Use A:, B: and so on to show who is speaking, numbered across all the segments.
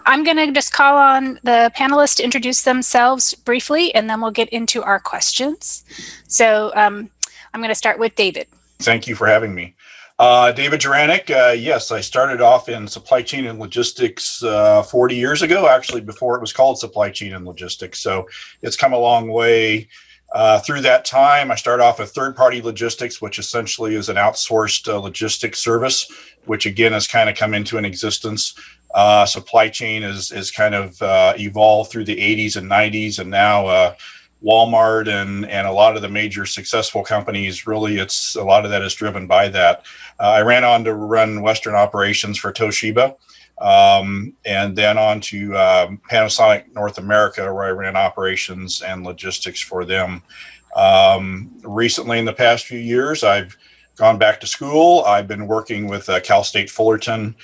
A: I'm going to just call on the panelists to introduce themselves briefly, and then we'll get into our questions. So I'm going to start with David.
B: Thank you for having me. David Juranek, yes, I started off in supply chain and logistics 40 years ago, actually before it was called supply chain and logistics. So it's come a long way. Through that time, I started off with third-party logistics, which essentially is an outsourced logistics service, which again has kind of come into an existence. Supply chain is kind of evolved through the 80s and 90s, and now Walmart and a lot of the major successful companies, really, a lot of that is driven by that. I ran on to run Western operations for Toshiba, and then on to Panasonic North America, where I ran operations and logistics for them. Recently, in the past few years, I've gone back to school. I've been working with Cal State Fullerton.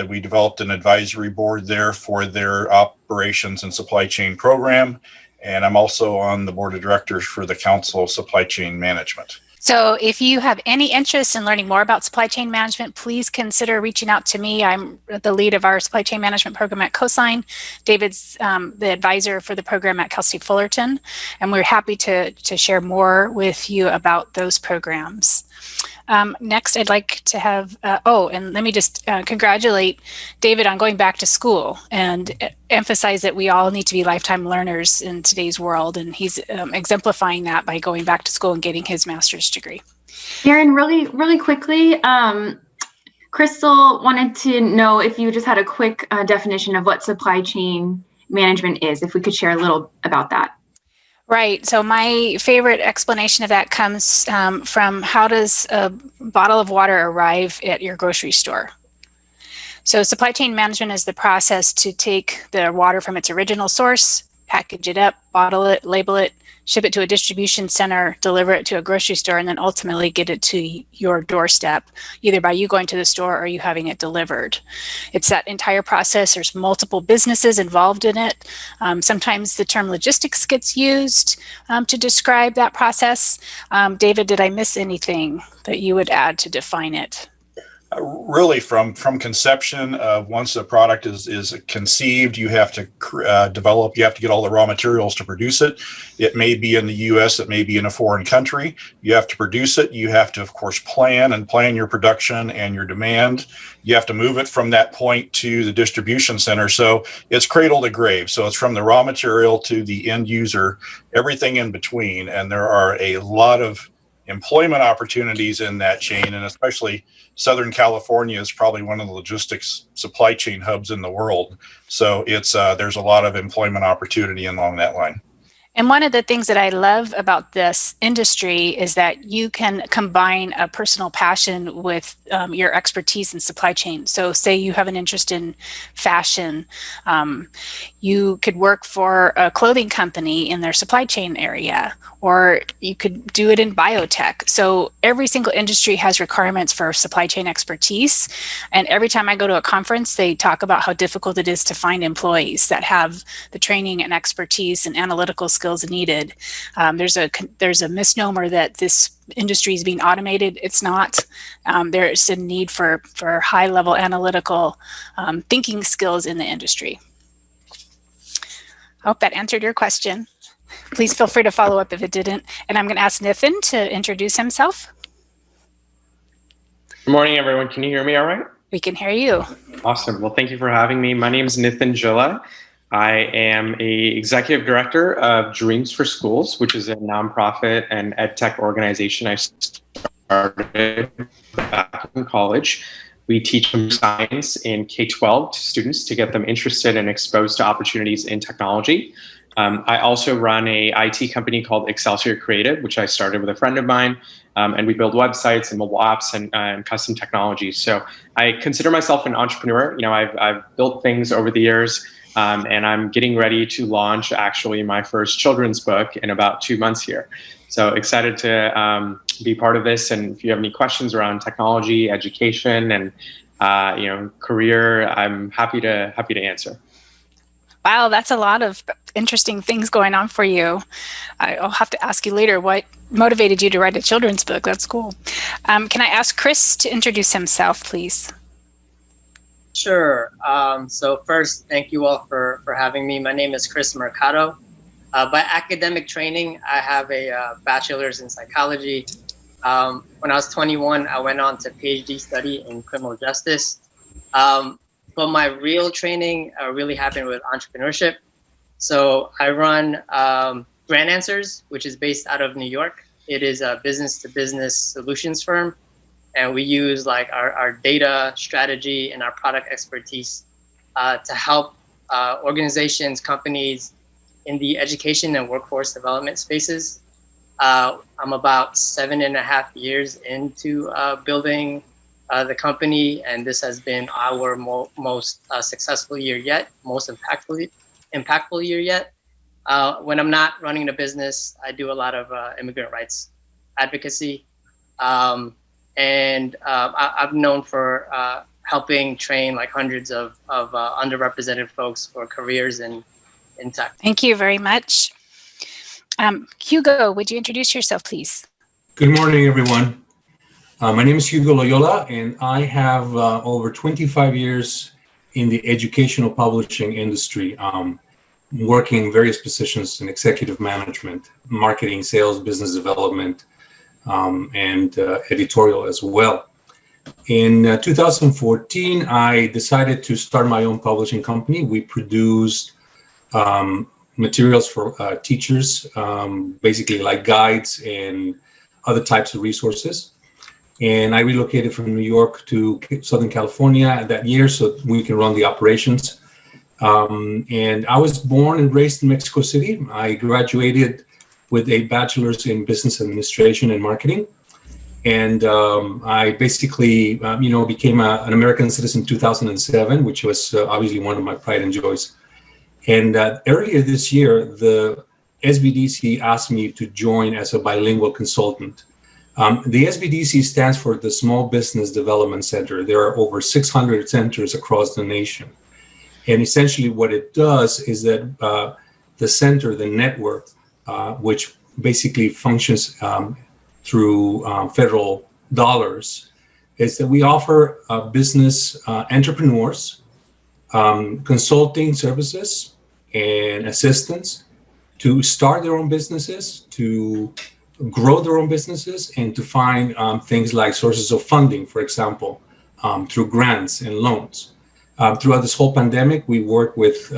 B: We developed an advisory board there for their operations and supply chain program. And I'm also on the board of directors for the Council of Supply Chain Management.
A: So if you have any interest in learning more about supply chain management, please consider reaching out to me. I'm the lead of our supply chain management program at Coastline. David's the advisor for the program at Cal State Fullerton, and we're happy to share more with you about those programs. Next, I'd like to have, and let me just congratulate David on going back to school and emphasize that we all need to be lifetime learners in today's world. And he's exemplifying that by going back to school and getting his master's degree.
C: Erin, really quickly, Crystal wanted to know if you just had a quick definition of what supply chain management is, if we could share a little about that.
A: Right. So my favorite explanation of that comes from how does a bottle of water arrive at your grocery store? So supply chain management is the process to take the water from its original source, package it up, bottle it, label it, ship it to a distribution center, deliver it to a grocery store, and then ultimately get it to your doorstep, either by you going to the store or you having it delivered. It's that entire process. There's multiple businesses involved in it. Sometimes the term logistics gets used to describe that process. David, did I miss anything that you would add to define it?
B: Really, from conception of once a product is conceived, you have to develop, you have to get all the raw materials to produce it. It may be in the U.S., it may be in a foreign country. You have to produce it. You have to, of course, plan your production and your demand. You have to move it from that point to the distribution center. So it's cradle to grave. So it's from the raw material to the end user, everything in between. And there are a lot of employment opportunities in that chain, and especially Southern California is probably one of the logistics supply chain hubs in the world. So it's there's a lot of employment opportunity along that line.
A: And one of the things that I love about this industry is that you can combine a personal passion with your expertise in supply chain. So say you have an interest in fashion, you could work for a clothing company in their supply chain area, or you could do it in biotech. So every single industry has requirements for supply chain expertise. And every time I go to a conference, they talk about how difficult it is to find employees that have the training and expertise and analytical skills needed. There's a misnomer that this industry is being automated. It's not. There's a need for high-level analytical thinking skills in the industry. I hope that answered your question. Please feel free to follow up if it didn't. And I'm going to ask Nithin to introduce himself.
D: Good morning, everyone. Can you hear me all right?
A: We can hear you.
D: Awesome. Well, thank you for having me. My name is Nithin Gilla. I am a executive director of Dreams for Schools, which is a nonprofit and ed tech organization I started back in college. We teach science in K-12 to students to get them interested and exposed to opportunities in technology. I also run a IT company called Excelsior Creative, which I started with a friend of mine, and we build websites and mobile apps and custom technologies. So I consider myself an entrepreneur. You know, I've built things over the years, and I'm getting ready to launch actually my first children's book in about 2 months here. So excited to be part of this. And if you have any questions around technology, education, and career, I'm happy to answer.
A: Wow, that's a lot of interesting things going on for you. I'll have to ask you later what motivated you to write a children's book. That's cool. Can I ask Chris to introduce himself, please?
E: Sure. So first, thank you all for having me. My name is Chris Mercado. By academic training, I have a bachelor's in psychology. When I was 21, I went on to PhD study in criminal justice. But my real training really happened with entrepreneurship. So I run Grant Answers, which is based out of New York. It is a business-to-business solutions firm. And we use like our data strategy and our product expertise to help organizations, companies in the education and workforce development spaces. I'm about 7.5 years into building the company, and this has been our most successful year yet, most impactful year yet. When I'm not running the business, I do a lot of immigrant rights advocacy. And I'm known for helping train like hundreds of underrepresented folks for careers in tech.
A: Thank you very much. Hugo, would you introduce yourself, please?
F: Good morning, everyone. My name is Hugo Loyola, and I have over 25 years in the educational publishing industry, working in various positions in executive management, marketing, sales, business development, and editorial as well. In 2014, I decided to start my own publishing company. We produced materials for teachers, basically like guides and other types of resources. And I relocated from New York to Southern California that year so we can run the operations. And I was born and raised in Mexico City. I graduated with a bachelor's in business administration and marketing. And I basically, became an American citizen in 2007, which was obviously one of my pride and joys. And earlier this year, the SBDC asked me to join as a bilingual consultant. The SBDC stands for the Small Business Development Center. There are over 600 centers across the nation. And essentially what it does is that the center, the network, which basically functions through federal dollars, is that we offer business entrepreneurs consulting services and assistance to start their own businesses, to grow their own businesses, and to find things like sources of funding, for example, through grants and loans. Throughout this whole pandemic, we worked with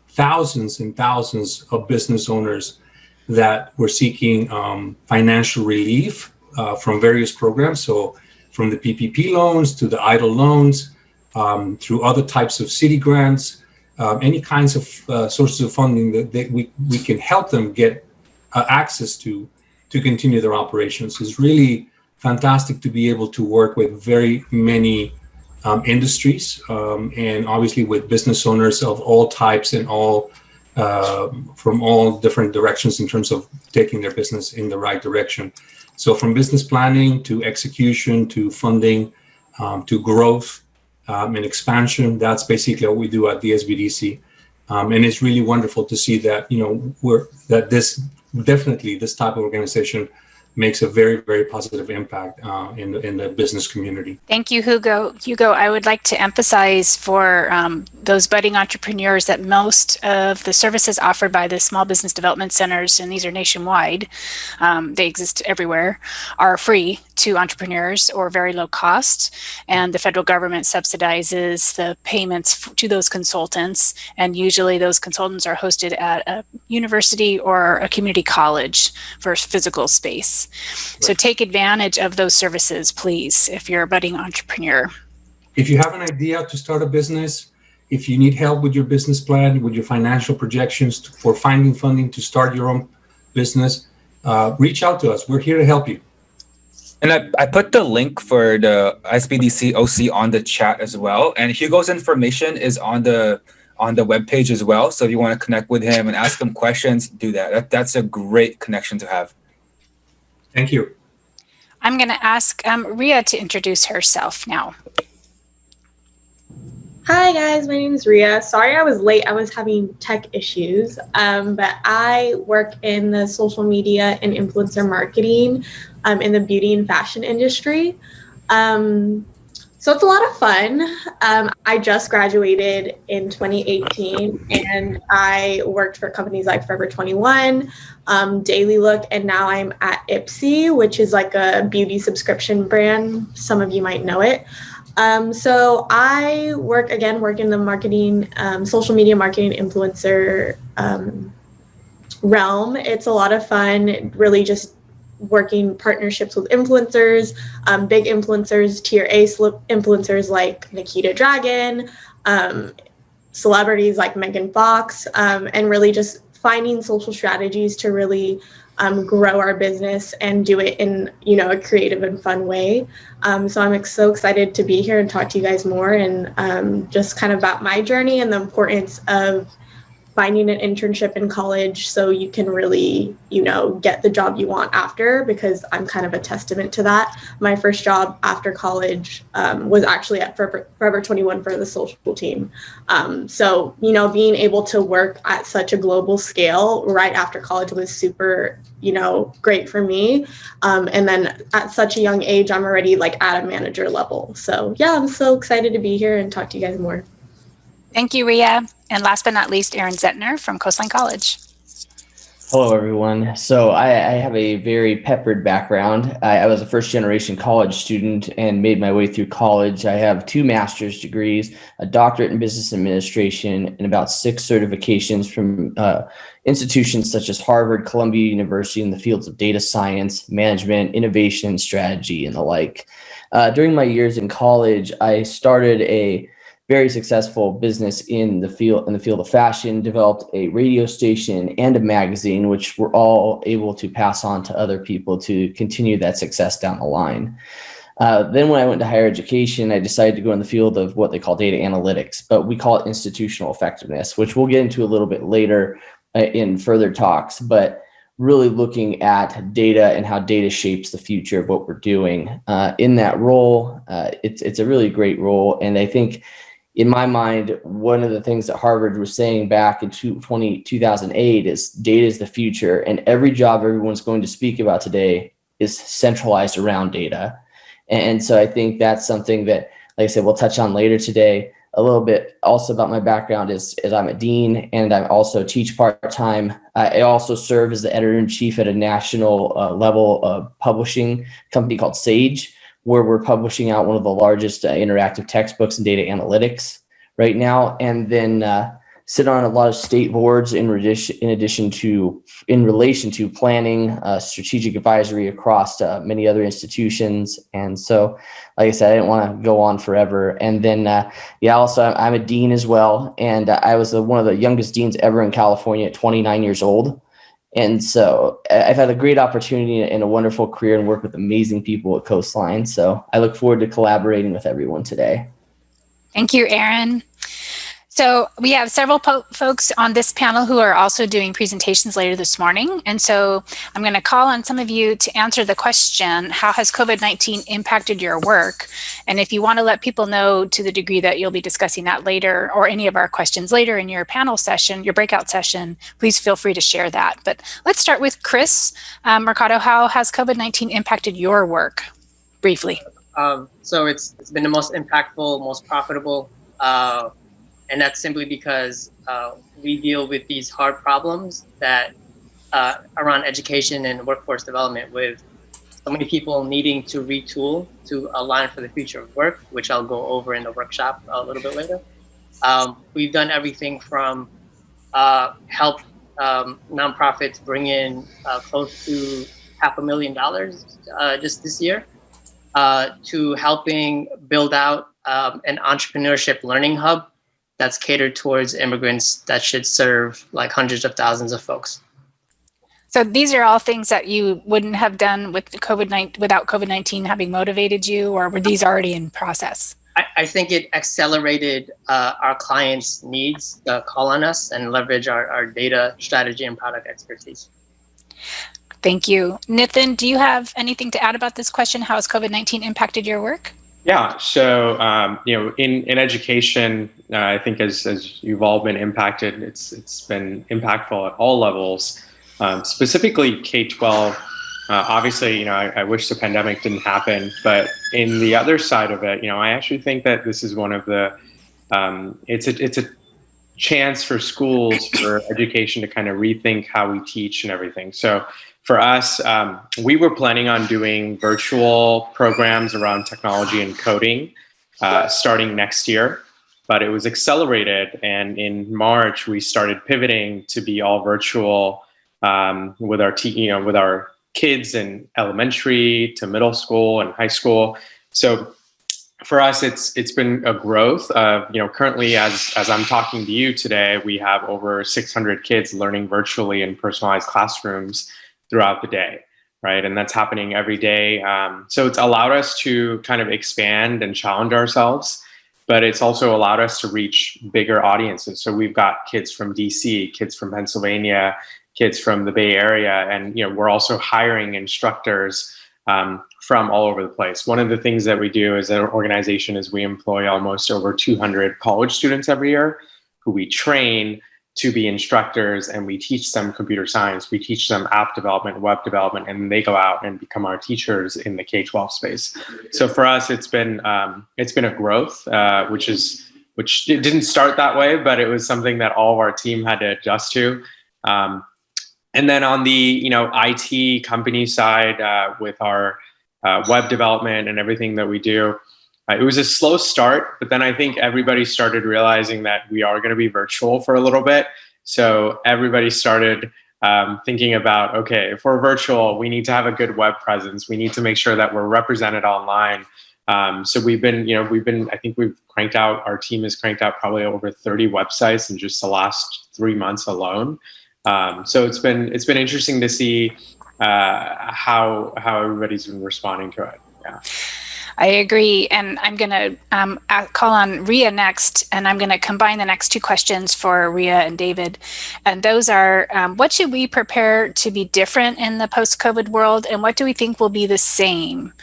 F: thousands and thousands of business owners that were seeking financial relief from various programs. So from the PPP loans to the EIDL loans, through other types of city grants, any kinds of sources of funding that we can help them get access to continue their operations. It's really fantastic to be able to work with very many industries and obviously with business owners of all types and all from all different directions in terms of taking their business in the right direction. So from business planning to execution to funding to growth and expansion, that's basically what we do at the SBDC. And it's really wonderful to see that, this type of organization makes a very, very positive impact in the business community.
A: Thank you, Hugo. Hugo, I would like to emphasize for those budding entrepreneurs that most of the services offered by the Small Business Development Centers, and these are nationwide, they exist everywhere, are free to entrepreneurs or very low cost. And the federal government subsidizes the payments to those consultants. And usually those consultants are hosted at a university or a community college for physical space. So take advantage of those services, please, if you're a budding entrepreneur.
F: If you have an idea to start a business, if you need help with your business plan, with your financial projections for finding funding to start your own business, reach out to us. We're here to help you.
G: And I put the link for the SBDC OC on the chat as well. And Hugo's information is on the webpage as well. So if you want to connect with him and ask him questions, do that. That's a great connection to have.
F: Thank you.
A: I'm going to ask Ria to introduce herself now.
H: Hi guys, my name is Ria. Sorry I was late. I was having tech issues, but I work in the social media and influencer marketing in the beauty and fashion industry. So it's a lot of fun. I just graduated in 2018, and I worked for companies like Forever 21, Daily Look, and now I'm at Ipsy, which is like a beauty subscription brand. Some of you might know it. So I work in the marketing, social media marketing influencer realm. It's a lot of fun, really just working partnerships with influencers, big influencers, tier A influencers like Nikita Dragon, celebrities like Megan Fox, and really just finding social strategies to really grow our business and do it in, a creative and fun way. So I'm so excited to be here and talk to you guys more, and just kind of about my journey and the importance of finding an internship in college so you can really, get the job you want after, because I'm kind of a testament to that. My first job after college was actually at Forever 21 for the social team. So, being able to work at such a global scale right after college was super, great for me. And then at such a young age, I'm already like at a manager level. So yeah, I'm so excited to be here and talk to you guys more.
A: Thank you, Ria. And last but not least, Aaron Zettner from Coastline College.
I: Hello, everyone. So I have a very peppered background. I was a first-generation college student and made my way through college. I have 2 master's degrees, a doctorate in business administration, and about 6 certifications from institutions such as Harvard, Columbia University in the fields of data science, management, innovation, strategy, and the like. During my years in college, I started a very successful business in the field of fashion, developed a radio station and a magazine, which we're all able to pass on to other people to continue that success down the line. Then when I went to higher education, I decided to go in the field of what they call data analytics, but we call it institutional effectiveness, which we'll get into a little bit later in further talks, but really looking at data and how data shapes the future of what we're doing. In that role, it's a really great role. And I think in my mind, one of the things that Harvard was saying back in 2008 is data is the future, and every job everyone's going to speak about today is centralized around data. And so I think that's something that, like I said, we'll touch on later today. A little bit also about my background is I'm a dean, and I also teach part-time. I also serve as the editor-in-chief at a national level publishing company called Sage, where we're publishing out one of the largest interactive textbooks in data analytics right now, and then sit on a lot of state boards in relation to planning, strategic advisory across many other institutions. And so, like I said, I didn't want to go on forever. And then, also I'm a dean as well, and I was one of the youngest deans ever in California at 29 years old. And so I've had a great opportunity and a wonderful career and work with amazing people at Coastline. So I look forward to collaborating with everyone today.
A: Thank you, Aaron. So we have several folks on this panel who are also doing presentations later this morning. And so I'm going to call on some of you to answer the question, how has COVID-19 impacted your work? And if you want to let people know to the degree that you'll be discussing that later, or any of our questions later in your panel session, your breakout session, please feel free to share that. But let's start with Chris Mercado. How has COVID-19 impacted your work? Briefly.
E: So it's been the most impactful, most profitable, and that's simply because we deal with these hard problems that around education and workforce development, with so many people needing to retool to align for the future of work, which I'll go over in the workshop a little bit later. We've done everything from help nonprofits bring in close to $500,000 just this year, to helping build out an entrepreneurship learning hub that's catered towards immigrants that should serve like hundreds of thousands of folks.
A: So these are all things that you wouldn't have done with without COVID-19 having motivated you, or were these already in process?
E: I think it accelerated our clients' needs to call on us and leverage our data strategy and product expertise.
A: Thank you. Nithin, do you have anything to add about this question? How has COVID-19 impacted your work?
D: Yeah, so in education, I think as you've all been impacted, it's been impactful at all levels, specifically K-12 Obviously, I wish the pandemic didn't happen, but in the other side of it, I actually think that this is one of the, it's a chance for schools, for education to kind of rethink how we teach and everything. So for us, we were planning on doing virtual programs around technology and coding starting next year, but it was accelerated. And in March, we started pivoting to be all virtual with our kids in elementary to middle school and high school. So for us, it's been a growth. Currently, as I'm talking to you today, we have over 600 kids learning virtually in personalized classrooms throughout the day, right? And that's happening every day. So it's allowed us to kind of expand and challenge ourselves, but it's also allowed us to reach bigger audiences. So we've got kids from DC, kids from Pennsylvania, kids from the Bay Area, and we're also hiring instructors from all over the place. One of the things that we do as an organization is we employ almost over 200 college students every year who we train to be instructors, and we teach them computer science, we teach them app development, web development, and they go out and become our teachers in the K-12 space. So for us, it's been a growth, which didn't start that way, but it was something that all of our team had to adjust to. And then on the IT company side, with our web development and everything that we do, it was a slow start, but then I think everybody started realizing that we are going to be virtual for a little bit. So everybody started thinking about, okay, if we're virtual, we need to have a good web presence. We need to make sure that we're represented online. So we've been, I think our team has cranked out probably over 30 websites in just the last 3 months alone. So it's been interesting to see how everybody's been responding to it. Yeah.
A: I agree. And I'm going to call on Ria next, and I'm going to combine the next two questions for Ria and David. And those are, what should we prepare to be different in the post-COVID world, and what do we think will be the same?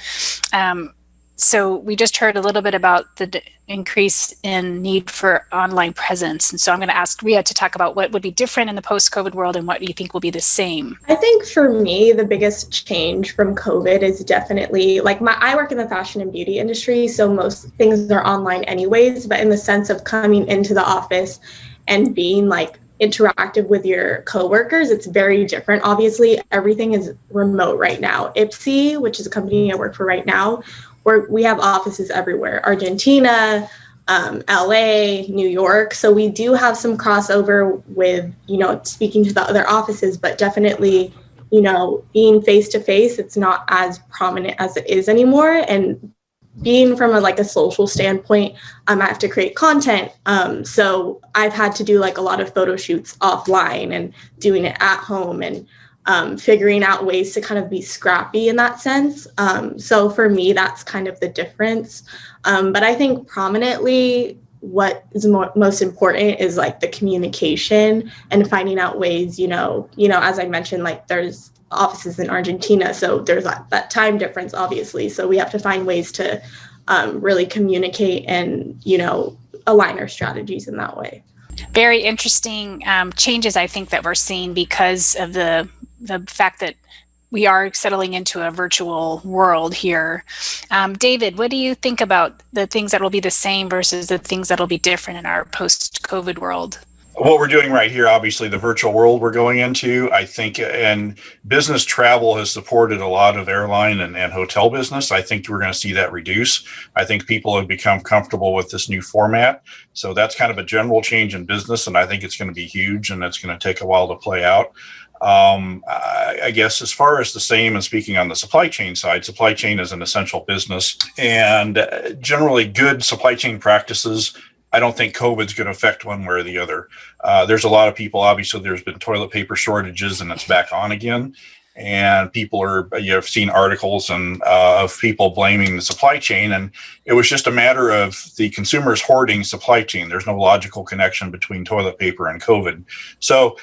A: So we just heard a little bit about the increase in need for online presence. And so I'm going to ask Ria to talk about what would be different in the post-COVID world and what do you think will be the same?
H: I think for me, the biggest change from COVID is definitely, I work in the fashion and beauty industry, so most things are online anyways, but in the sense of coming into the office and being interactive with your coworkers, it's very different. Obviously, everything is remote right now. Ipsy, which is a company I work for right now, we have offices everywhere, Argentina, LA, New York. So we do have some crossover with, speaking to the other offices, but definitely, being face to face, it's not as prominent as it is anymore. And being from a social standpoint, I have to create content. So I've had to do a lot of photo shoots offline and doing it at home and figuring out ways to kind of be scrappy in that sense. So for me, that's kind of the difference. But I think prominently, what is most important is the communication and finding out ways, as I mentioned, there's offices in Argentina, so there's that time difference, obviously. So we have to find ways to really communicate and, align our strategies in that way.
A: Very interesting changes, I think, that we're seeing because of the fact that we are settling into a virtual world here. David, what do you think about the things that will be the same versus the things that will be different in our post-COVID world?
B: What we're doing right here, obviously, the virtual world we're going into, I think, and business travel has supported a lot of airline and hotel business. I think we're going to see that reduce. I think people have become comfortable with this new format. So that's kind of a general change in business, and I think it's going to be huge, and it's going to take a while to play out. I guess as far as the same, and speaking on the supply chain side, supply chain is an essential business, and generally good supply chain practices, I don't think COVID's going to affect one way or the other. There's a lot of people, obviously there's been toilet paper shortages and it's back on again. And people are, you've seen articles of people blaming the supply chain. And it was just a matter of the consumers hoarding supply chain. There's no logical connection between toilet paper and COVID. So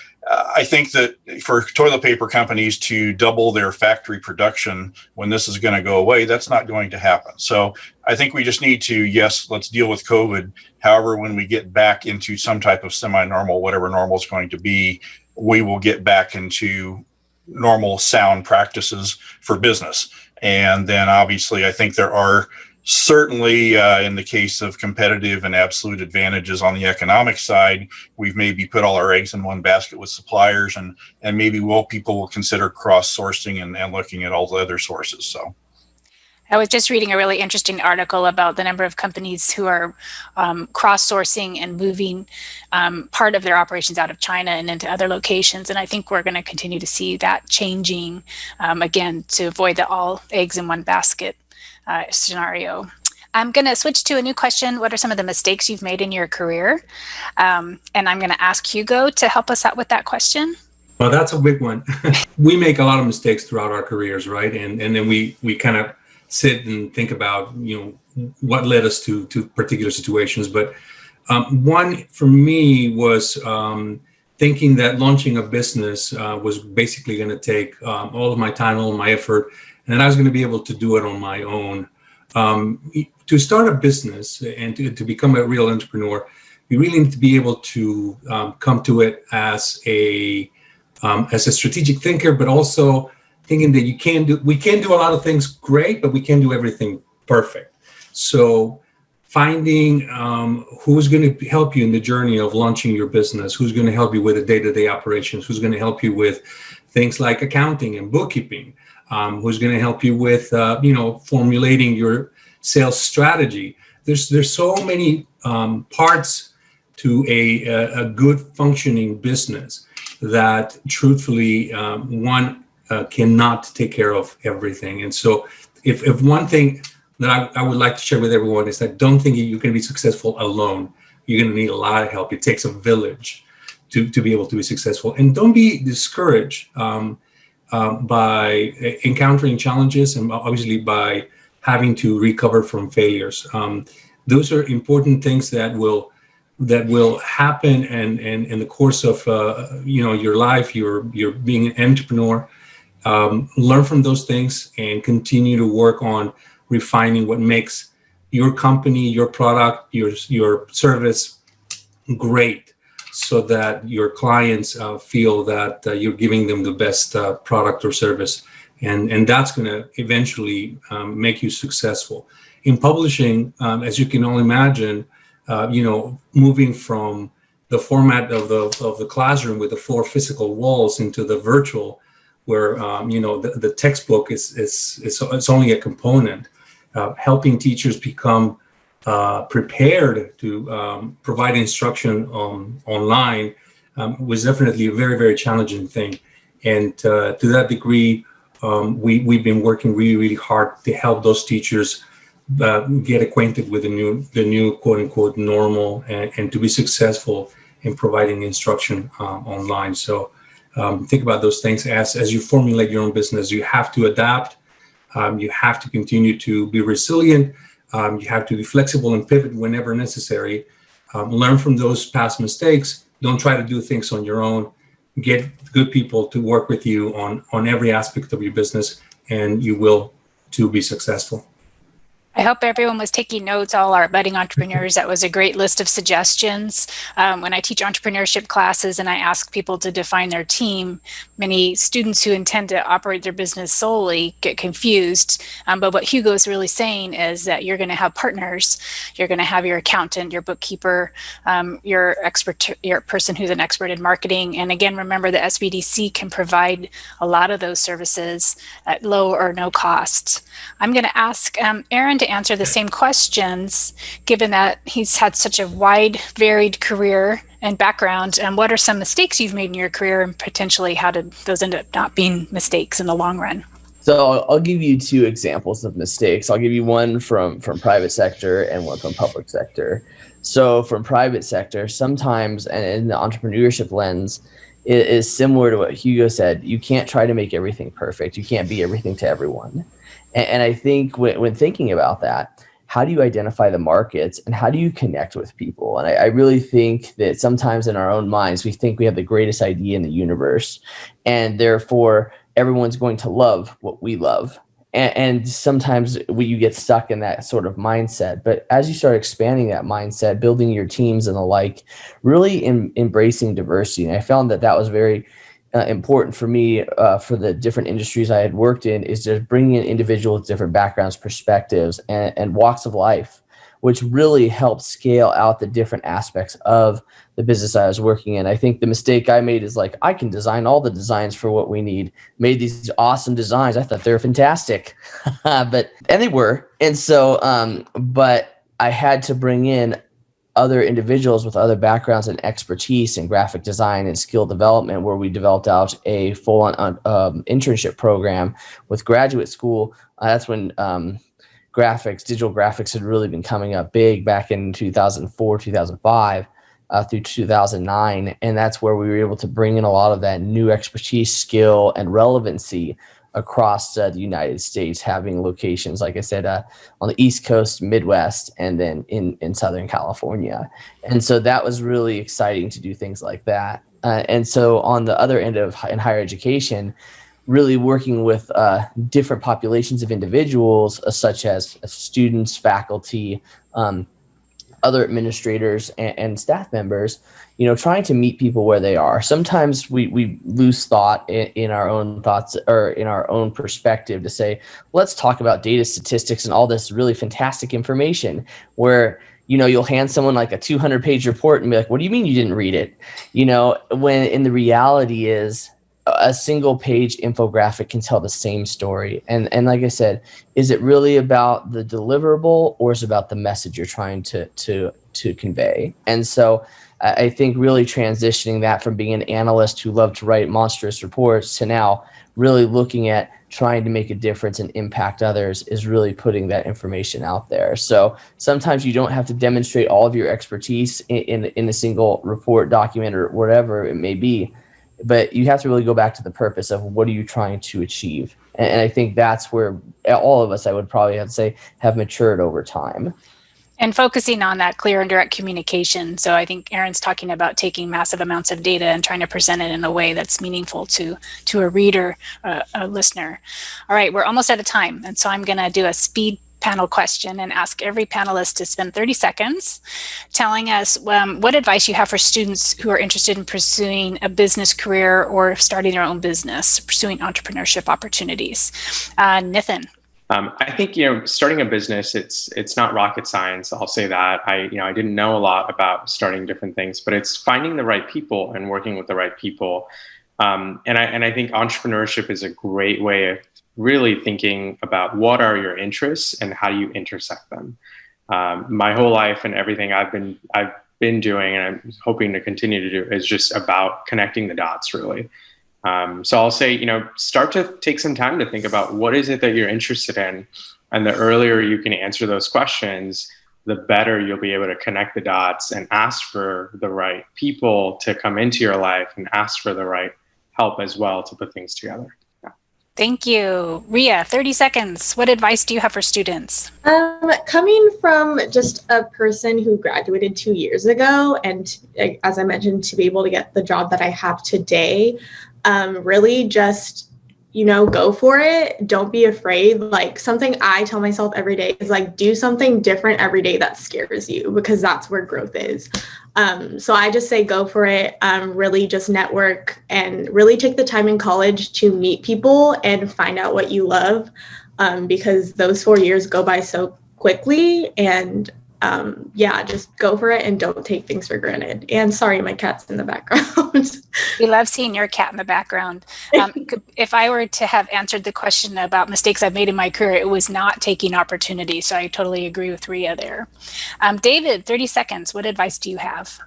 B: I think that for toilet paper companies to double their factory production when this is going to go away, that's not going to happen. So I think we just need to, yes, let's deal with COVID. However, when we get back into some type of semi-normal, whatever normal is going to be, we will get back into normal sound practices for business. And then obviously, I think there are certainly, in the case of competitive and absolute advantages on the economic side, we've maybe put all our eggs in one basket with suppliers, and maybe people will consider cross-sourcing and looking at all the other sources. So
A: I was just reading a really interesting article about the number of companies who are cross-sourcing and moving part of their operations out of China and into other locations. And I think we're going to continue to see that changing, again, to avoid the all eggs in one basket scenario. I'm going to switch to a new question. What are some of the mistakes you've made in your career? And I'm going to ask Hugo to help us out with that question.
F: Well, that's a big one. We make a lot of mistakes throughout our careers, right? And then we kind of sit and think about, what led us to particular situations. But one for me was thinking that launching a business was basically going to take all of my time, all of my effort, and that I was going to be able to do it on my own. To start a business and to become a real entrepreneur, you really need to be able to come to it as a strategic thinker, but also thinking that we can do a lot of things great, but we can't do everything perfect. So finding who's going to help you in the journey of launching your business, who's going to help you with the day-to-day operations, who's going to help you with things like accounting and bookkeeping, who's going to help you with, formulating your sales strategy. There's so many parts to a good functioning business that truthfully one cannot take care of everything. And so if one thing that I would like to share with everyone is that don't think you can be successful alone. You're going to need a lot of help. It takes a village to be able to be successful. And don't be discouraged by encountering challenges and obviously by having to recover from failures. Those are important things that will happen and in the course of your life. You're being an entrepreneur. Learn from those things and continue to work on refining what makes your company, your product, your service great, so that your clients feel that you're giving them the best product or service, and that's going to eventually make you successful. In publishing, as you can all imagine, moving from the format of the classroom with the 4 physical walls into the virtual, where the textbook is only a component. Helping teachers become prepared to provide instruction online was definitely a very, very challenging thing. And to that degree, we've been working really, really hard to help those teachers get acquainted with the new quote unquote normal and to be successful in providing instruction online. So think about those things as you formulate your own business. You have to adapt. You have to continue to be resilient. You have to be flexible and pivot whenever necessary. Learn from those past mistakes. Don't try to do things on your own. Get good people to work with you on every aspect of your business, and you will too be successful.
A: I hope everyone was taking notes, all our budding entrepreneurs. That was a great list of suggestions. When I teach entrepreneurship classes and I ask people to define their team, many students who intend to operate their business solely get confused. But what Hugo is really saying is that you're going to have partners. You're going to have your accountant, your bookkeeper, your person who's an expert in marketing. And again, remember the SBDC can provide a lot of those services at low or no cost. I'm going to ask Aaron to answer the same questions, given that he's had such a wide, varied career and background. And what are some mistakes you've made in your career, and potentially how did those end up not being mistakes in the long run?
I: So I'll give you 2 examples of mistakes. I'll give you one from private sector and one from public sector. So from private sector, sometimes, and in the entrepreneurship lens, it is similar to what Hugo said. You can't try to make everything perfect. You can't be everything to everyone. And I think when thinking about that, how do you identify the markets and how do you connect with people? And I really think that sometimes in our own minds, we think we have the greatest idea in the universe, and therefore everyone's going to love what we love. And sometimes you get stuck in that sort of mindset. But as you start expanding that mindset, building your teams and the like, really embracing diversity. And I found that was very important for me for the different industries I had worked in is just bringing in individuals with different backgrounds, perspectives, and walks of life, which really helped scale out the different aspects of the business I was working in. I think the mistake I made is like, I can design all the designs for what we need. Made these awesome designs. I thought they were fantastic, and they were. And so, but I had to bring in other individuals with other backgrounds and expertise in graphic design and skill development, where we developed out a full-on internship program with graduate school. That's when digital graphics had really been coming up big back in 2004, 2005 through 2009. And that's where we were able to bring in a lot of that new expertise, skill, and relevancy across the United States, having locations, like I said, on the East Coast, Midwest, and then in Southern California. And so that was really exciting to do things like that. And so on the other end of in higher education, really working with different populations of individuals, such as students, faculty, other administrators, and staff members, trying to meet people where they are. Sometimes we lose thought in our own thoughts or in our own perspective to say, let's talk about data, statistics, and all this really fantastic information, where you'll hand someone like a 200-page report and be like, what do you mean you didn't read it? When in the reality is, a single page infographic can tell the same story. And like I said, is it really about the deliverable, or is it about the message you're trying to convey? And so I think really transitioning that from being an analyst who loved to write monstrous reports to now really looking at trying to make a difference and impact others is really putting that information out there. So sometimes you don't have to demonstrate all of your expertise in a single report, document, or whatever it may be, but you have to really go back to the purpose of what are you trying to achieve. And I think that's where all of us, I would probably have to say, have matured over time.
A: And focusing on that clear and direct communication. So I think Aaron's talking about taking massive amounts of data and trying to present it in a way that's meaningful to a reader, a listener. All right, we're almost out of time. And so I'm going to do a speed panel question and ask every panelist to spend 30 seconds telling us what advice you have for students who are interested in pursuing a business career or starting their own business, pursuing entrepreneurship opportunities. Nithin.
D: I think, starting a business, it's not rocket science. I'll say that. I didn't know a lot about starting different things, but it's finding the right people and working with the right people. And I think entrepreneurship is a great way of really thinking about what are your interests and how do you intersect them. My whole life and everything I've been doing, and I'm hoping to continue to do, is just about connecting the dots, really. So I'll say, start to take some time to think about what is it that you're interested in. And the earlier you can answer those questions, the better you'll be able to connect the dots and ask for the right people to come into your life and ask for the right help as well to put things together. Yeah.
A: Thank you. Ria, 30 seconds. What advice do you have for students?
H: Coming from just a person who graduated 2 years ago, and as I mentioned, to be able to get the job that I have today, really just, go for it. Don't be afraid. Like, something I tell myself every day is like, do something different every day that scares you, because that's where growth is. So I just say, go for it. Really just network and really take the time in college to meet people and find out what you love. Because those 4 years go by so quickly, and just go for it and don't take things for granted. And sorry, my cat's in the background.
A: We love seeing your cat in the background. If I were to have answered the question about mistakes I've made in my career, it was not taking opportunity. So I totally agree with Ria there. David, 30 seconds. What advice do you have?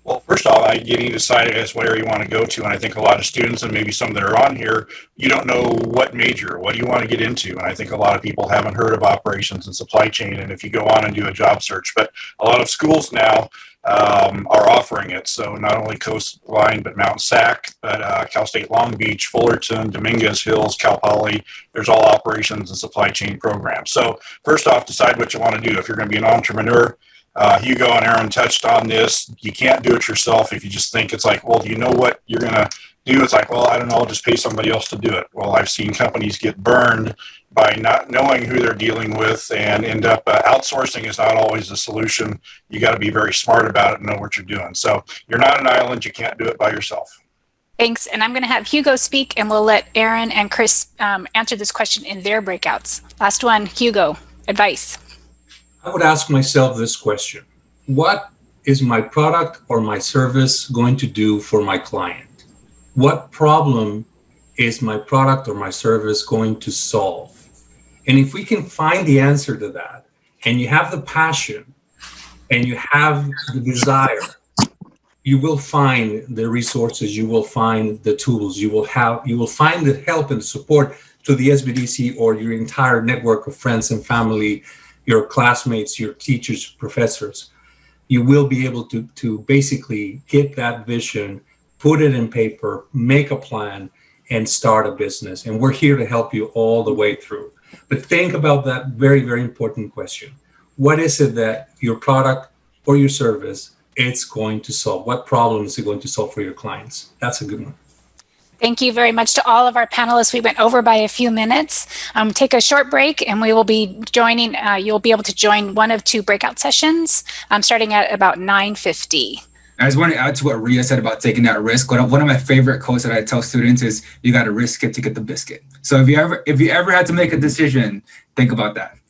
B: Well, first off, getting decided as where you want to go to. And I think a lot of students, and maybe some that are on here, you don't know what major, what do you want to get into? And I think a lot of people haven't heard of operations and supply chain. And if you go on and do a job search, but a lot of schools now are offering it. So not only Coastline, but Mount Sac, but Cal State Long Beach, Fullerton, Dominguez Hills, Cal Poly, there's all operations and supply chain programs. So first off, decide what you want to do. If you're going to be an entrepreneur, Hugo and Aaron touched on this. You can't do it yourself if you just think it's like, well, do you know what you're going to do? It's like, well, I don't know, I'll just pay somebody else to do it. Well, I've seen companies get burned by not knowing who they're dealing with and end up outsourcing is not always the solution. You got to be very smart about it and know what you're doing. So you're not an island. You can't do it by yourself.
A: Thanks. And I'm going to have Hugo speak, and we'll let Aaron and Chris answer this question in their breakouts. Last one, Hugo, advice.
F: I would ask myself this question. What is my product or my service going to do for my client? What problem is my product or my service going to solve? And if we can find the answer to that, and you have the passion and you have the desire, you will find the resources, you will find the tools, you will find the help and support to the SBDC or your entire network of friends and family, your classmates, your teachers, professors. You will be able to basically get that vision, put it in paper, make a plan, and start a business. And we're here to help you all the way through. But think about that very, very important question. What is it that your product or your service it's going to solve? What problem is it going to solve for your clients? That's a good one.
A: Thank you very much to all of our panelists. We went over by a few minutes. Take a short break, and we will be joining, you'll be able to join one of two breakout sessions starting at about 9:50.
G: I just want to add to what Ria said about taking that risk. One of my favorite quotes that I tell students is, you got to risk it to get the biscuit. So if you ever had to make a decision, think about that.